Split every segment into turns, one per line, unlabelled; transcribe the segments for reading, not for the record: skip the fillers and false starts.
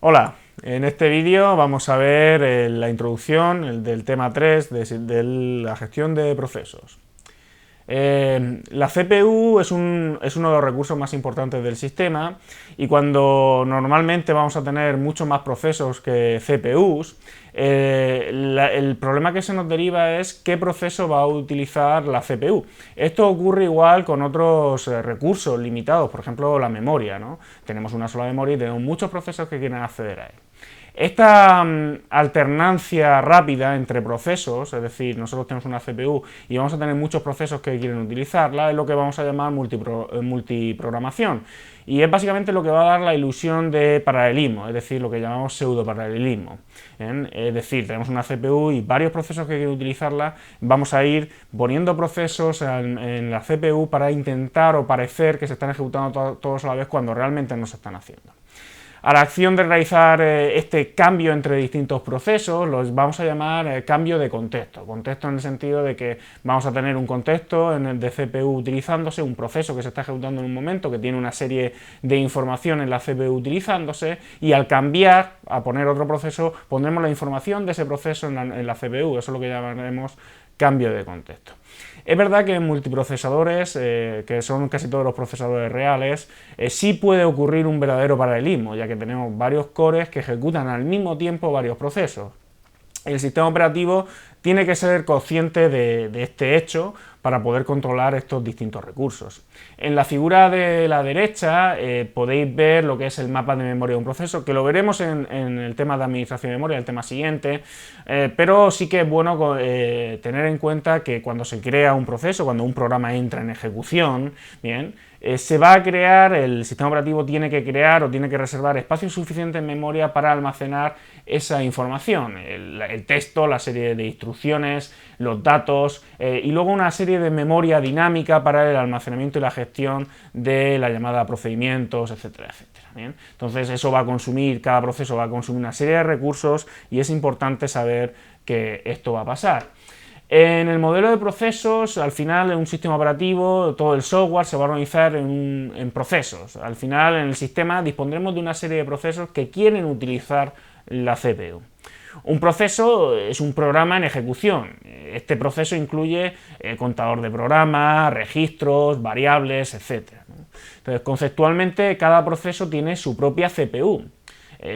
Hola, en este vídeo vamos a ver la introducción del tema 3 de la gestión de procesos. La CPU es uno de los recursos más importantes del sistema y cuando normalmente vamos a tener muchos más procesos que CPUs, el problema que se nos deriva es qué proceso va a utilizar la CPU. Esto ocurre igual con otros recursos limitados, por ejemplo la memoria, ¿no? Tenemos una sola memoria y tenemos muchos procesos que quieren acceder a él. Esta alternancia rápida entre procesos, es decir, nosotros tenemos una CPU y vamos a tener muchos procesos que quieren utilizarla, es lo que vamos a llamar multiprogramación. Y es básicamente lo que va a dar la ilusión de paralelismo, es decir, lo que llamamos pseudoparalelismo. Es decir, tenemos una CPU y varios procesos que quieren utilizarla, vamos a ir poniendo procesos en la CPU para intentar o parecer que se están ejecutando todos a la vez cuando realmente no se están haciendo. A la acción de realizar este cambio entre distintos procesos los vamos a llamar cambio de contexto. Contexto en el sentido de que vamos a tener un contexto en el de CPU utilizándose, un proceso que se está ejecutando en un momento, que tiene una serie de información en la CPU utilizándose, y al cambiar, a poner otro proceso, pondremos la información de ese proceso en la CPU. Eso es lo que llamaremos cambio de contexto. Es verdad que en multiprocesadores, que son casi todos los procesadores reales, sí puede ocurrir un verdadero paralelismo, ya que tenemos varios cores que ejecutan al mismo tiempo varios procesos. El sistema operativo tiene que ser consciente de este hecho para poder controlar estos distintos recursos. En la figura de la derecha podéis ver lo que es el mapa de memoria de un proceso, que lo veremos en el tema de administración de memoria, el tema siguiente, pero sí que es bueno tener en cuenta que cuando se crea un proceso, cuando un programa entra en ejecución, bien, se va a crear, el sistema operativo tiene que crear o tiene que reservar espacio suficiente en memoria para almacenar esa información, el texto, la serie de instrucciones, los datos y luego una serie de memoria dinámica para el almacenamiento y la gestión de la llamada procedimientos, etcétera, etcétera. ¿Bien? Entonces eso va a consumir, cada proceso va a consumir una serie de recursos y es importante saber que esto va a pasar. En el modelo de procesos, al final en un sistema operativo, todo el software se va a organizar en procesos. Al final en el sistema dispondremos de una serie de procesos que quieren utilizar la CPU. Un proceso es un programa en ejecución. Este proceso incluye contador de programa, registros, variables, etc. Entonces, conceptualmente, cada proceso tiene su propia CPU.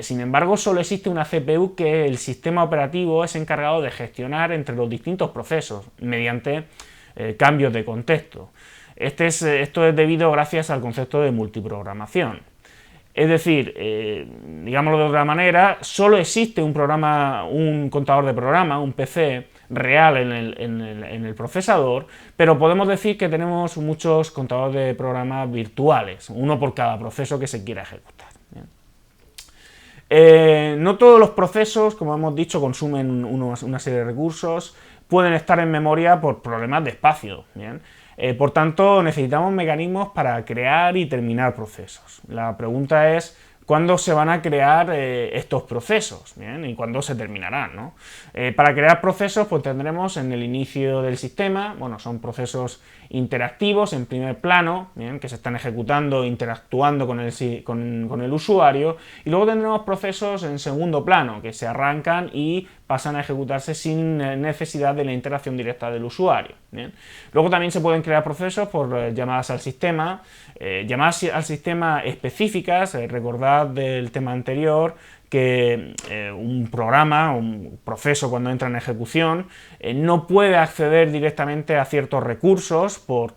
Sin embargo, solo existe una CPU que el sistema operativo es encargado de gestionar entre los distintos procesos mediante cambios de contexto. Esto es debido gracias al concepto de multiprogramación. Es decir, digámoslo de otra manera, solo existe un contador de programa, un PC real en el procesador, pero podemos decir que tenemos muchos contadores de programa virtuales, uno por cada proceso que se quiera ejecutar. No todos los procesos, como hemos dicho, consumen una serie de recursos, pueden estar en memoria por problemas de espacio. ¿Bien? Por tanto, necesitamos mecanismos para crear y terminar procesos. La pregunta es cuándo se van a crear estos procesos, ¿bien? Y cuándo se terminarán, ¿no? Para crear procesos, pues tendremos en el inicio del sistema, bueno, son procesos interactivos en primer plano, ¿bien? Que se están ejecutando, interactuando con el usuario, y luego tendremos procesos en segundo plano, que se arrancan y pasan a ejecutarse sin necesidad de la interacción directa del usuario. ¿Bien? Luego también se pueden crear procesos por llamadas al sistema específicas, recordad del tema anterior que un programa, un proceso cuando entra en ejecución, no puede acceder directamente a ciertos recursos por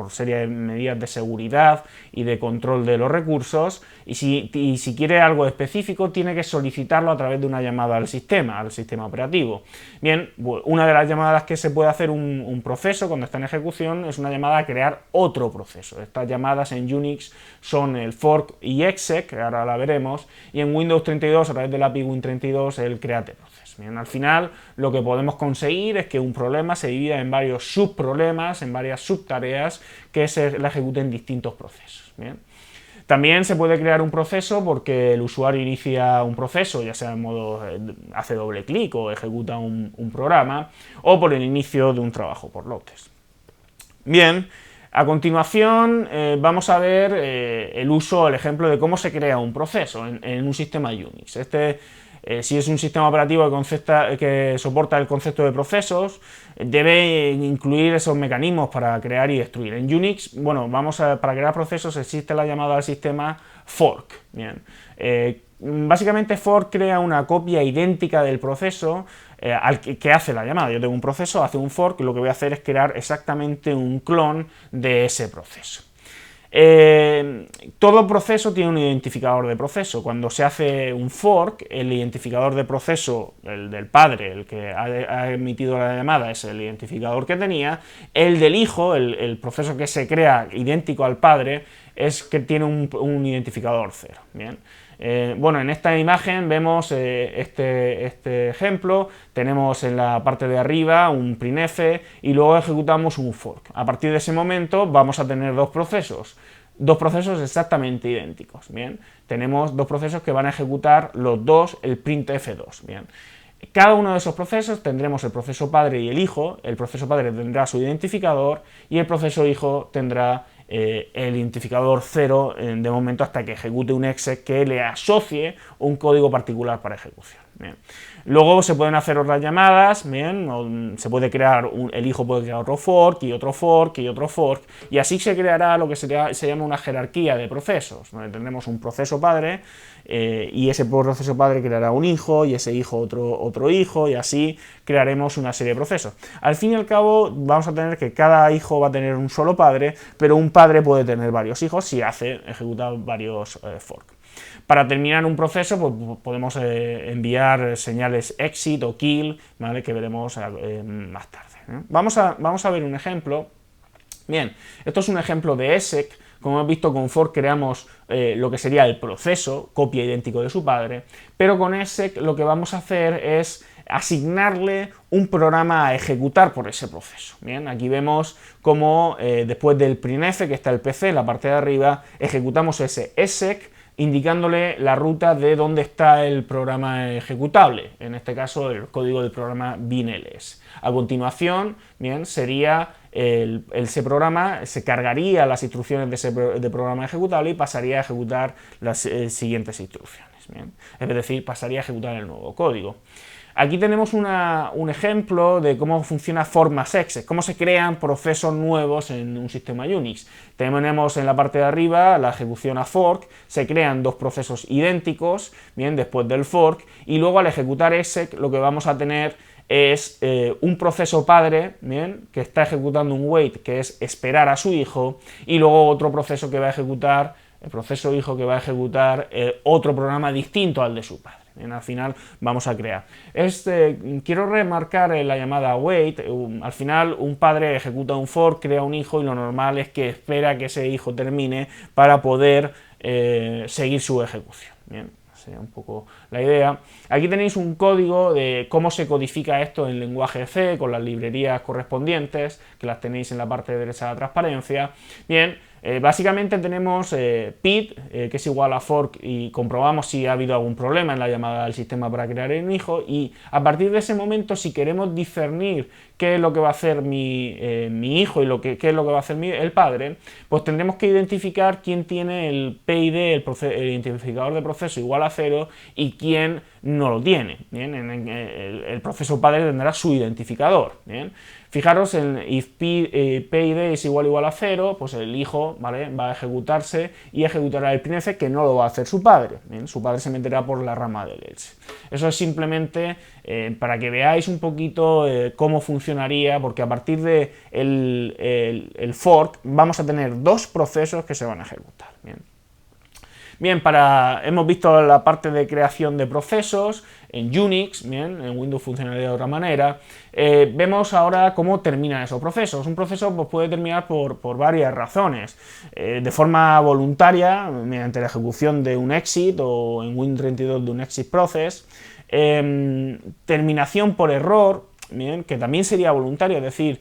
serie de medidas de seguridad y de control de los recursos, y si quiere algo específico tiene que solicitarlo a través de una llamada al sistema operativo. Bien, una de las llamadas que se puede hacer un proceso cuando está en ejecución es una llamada a crear otro proceso. Estas llamadas en Unix son el fork y exec, que ahora la veremos, y en Windows 32 a través del API Win32 el create process. Bien, al final lo que podemos conseguir es que un problema se divida en varios subproblemas, en varias subtareas que se la ejecuten distintos procesos. Bien. También se puede crear un proceso porque el usuario inicia un proceso, ya sea en modo hace doble clic o ejecuta un programa, o por el inicio de un trabajo por lotes. Bien, A continuación vamos a ver el ejemplo de cómo se crea un proceso en un sistema Unix. Si es un sistema operativo que soporta el concepto de procesos, debe incluir esos mecanismos para crear y destruir. En Unix, bueno, para crear procesos existe la llamada al sistema fork. Bien. Básicamente fork crea una copia idéntica del proceso al que hace la llamada. Yo tengo un proceso, hace un fork, y lo que voy a hacer es crear exactamente un clon de ese proceso. Todo proceso tiene un identificador de proceso. Cuando se hace un fork, el identificador de proceso, el del padre, el que ha emitido la llamada, es el identificador que tenía. El del hijo, el proceso que se crea idéntico al padre, es que tiene un identificador 0. Bien. Bueno, en esta imagen vemos este ejemplo. Tenemos en la parte de arriba un printf y luego ejecutamos un fork. A partir de ese momento vamos a tener dos procesos exactamente idénticos. Bien, tenemos dos procesos que van a ejecutar los dos el printf2. Bien. Cada uno de esos procesos tendremos el proceso padre y el hijo. El proceso padre tendrá su identificador y el proceso hijo tendrá el identificador 0 de momento hasta que ejecute un exec que le asocie un código particular para ejecución. Bien. Luego se pueden hacer otras llamadas, bien, se puede crear el hijo puede crear otro fork y otro fork y otro fork, y así se creará lo que se llama una jerarquía de procesos, donde tendremos un proceso padre y ese proceso padre creará un hijo y ese hijo otro hijo, y así crearemos una serie de procesos. Al fin y al cabo vamos a tener que cada hijo va a tener un solo padre, pero un padre puede tener varios hijos si ejecuta varios forks. Para terminar un proceso, pues, podemos enviar señales exit o kill, ¿vale?, que veremos más tarde, ¿no? Vamos a ver un ejemplo. Bien, esto es un ejemplo de exec. Como hemos visto, con fork creamos lo que sería el proceso, copia idéntico de su padre, pero con exec lo que vamos a hacer es asignarle un programa a ejecutar por ese proceso. Bien, aquí vemos cómo después del printf, que está el PC en la parte de arriba, ejecutamos ese exec, indicándole la ruta de dónde está el programa ejecutable, en este caso el código del programa binls. A continuación, bien, sería ese programa se cargaría las instrucciones de programa ejecutable y pasaría a ejecutar las siguientes instrucciones. Bien. Es decir, pasaría a ejecutar el nuevo código. Aquí tenemos un ejemplo de cómo funciona fork+exec, cómo se crean procesos nuevos en un sistema Unix. Tenemos en la parte de arriba la ejecución a fork, se crean dos procesos idénticos, bien, después del fork, y luego al ejecutar exec lo que vamos a tener es un proceso padre, bien, que está ejecutando un wait, que es esperar a su hijo, y luego otro proceso que va a ejecutar, el proceso hijo, que va a ejecutar otro programa distinto al de su padre. Al final vamos a crear. Quiero remarcar la llamada await. Al final un padre ejecuta un fork, crea un hijo y lo normal es que espera que ese hijo termine para poder seguir su ejecución. Bien, sería un poco la idea. Aquí tenéis un código de cómo se codifica esto en lenguaje C con las librerías correspondientes, que las tenéis en la parte derecha de la transparencia. Bien. Básicamente tenemos pid, que es igual a fork, y comprobamos si ha habido algún problema en la llamada del sistema para crear un hijo, y a partir de ese momento, si queremos discernir qué es lo que va a hacer mi hijo y qué es lo que va a hacer el padre, pues tendremos que identificar quién tiene el PID, el identificador de proceso igual a 0, y quién no lo tiene. Bien, el proceso padre tendrá su identificador. Bien. Fijaros en if PID es igual a 0, pues el hijo, ¿vale?, va a ejecutarse y ejecutará el printf, que no lo va a hacer su padre. Bien, su padre se meterá por la rama del else. Eso es simplemente para que veáis un poquito cómo funcionaría, porque a partir de el fork vamos a tener dos procesos que se van a ejecutar. Bien. Bien, hemos visto la parte de creación de procesos en Unix, bien, en Windows funcionaría de otra manera. Vemos ahora cómo terminan esos procesos. Un proceso pues, puede terminar por varias razones. De forma voluntaria, mediante la ejecución de un exit, o en Win32 de un exit process. Terminación por error. bien, que también sería voluntario, es decir,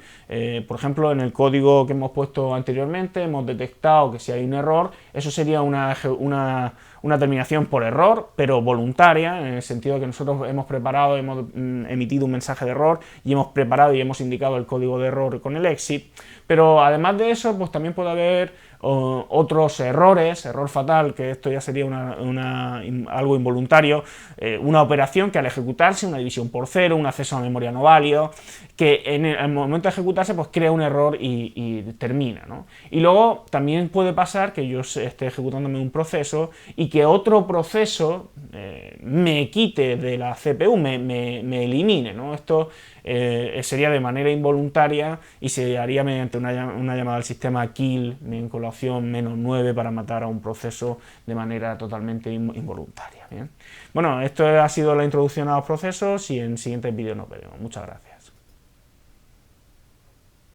por ejemplo, en el código que hemos puesto anteriormente hemos detectado que si hay un error, eso sería una terminación por error, pero voluntaria, en el sentido de que nosotros hemos preparado, hemos emitido un mensaje de error y hemos preparado y hemos indicado el código de error con el exit. Pero además de eso, pues también puede haber otros errores, error fatal, que esto ya sería algo involuntario, una operación que al ejecutarse, una división por cero, un acceso a memoria no válido, que en el momento de ejecutarse pues crea un error y termina, ¿no? Y luego también puede pasar que yo esté ejecutándome un proceso y que otro proceso me quite de la CPU, me elimine, ¿no? Esto sería de manera involuntaria y se haría mediante una llamada al sistema kill con la opción -9 para matar a un proceso de manera totalmente involuntaria. ¿Bien? Bueno, esto ha sido la introducción a los procesos y en siguientes vídeos nos veremos. Muchas gracias.